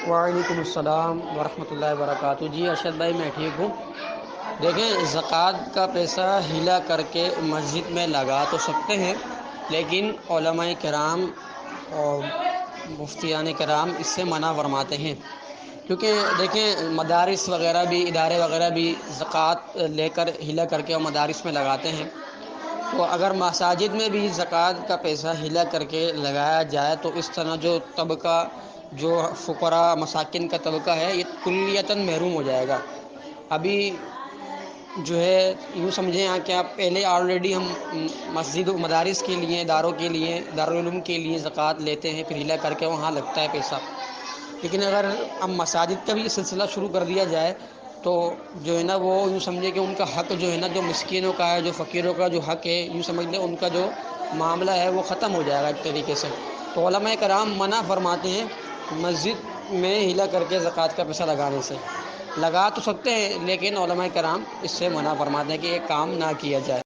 وعلیکم السلام ورحمۃ اللہ وبرکاتہ۔ جی ارشد بھائی میں ٹھیک ہوں۔ دیکھیں، زکوٰۃ کا پیسہ ہلا کر کے مسجد میں لگا تو سکتے ہیں، لیکن علماء کرام اور مفتیان کرام اس سے منع فرماتے ہیں، کیونکہ دیکھیں مدارس وغیرہ بھی، ادارے وغیرہ بھی زکوٰۃ لے کر ہلا کر کے اور مدارس میں لگاتے ہیں۔ تو اگر مساجد میں بھی زکوٰۃ کا پیسہ ہلا کر کے لگایا جائے تو اس طرح جو طبقہ، جو فقراء مساکین کا طبقہ ہے، یہ کلیتاً محروم ہو جائے گا۔ ابھی جو ہے یوں سمجھیں کہ آپ پہلے آلریڈی ہم مسجد و مدارس کے لیے، اداروں کے لیے، دارالعلوم کے لیے زکوٰۃ لیتے ہیں، پھر ہلا کر کے وہاں لگتا ہے پیسہ۔ لیکن اگر اب مساجد کا بھی یہ سلسلہ شروع کر دیا جائے تو جو ہے نا وہ یوں سمجھے کہ ان کا حق جو ہے نا، جو مسکینوں کا ہے، جو فقیروں کا جو حق ہے، یوں سمجھ لیں ان کا جو معاملہ ہے وہ ختم ہو جائے گا ایک طریقے سے۔ تو علماء کرام منع فرماتے ہیں مسجد میں ہلا کر کے زکوٰۃ کا پیسہ لگانے سے۔ لگا تو سکتے ہیں لیکن علماء کرام اس سے منع فرماتے ہیں کہ یہ کام نہ کیا جائے۔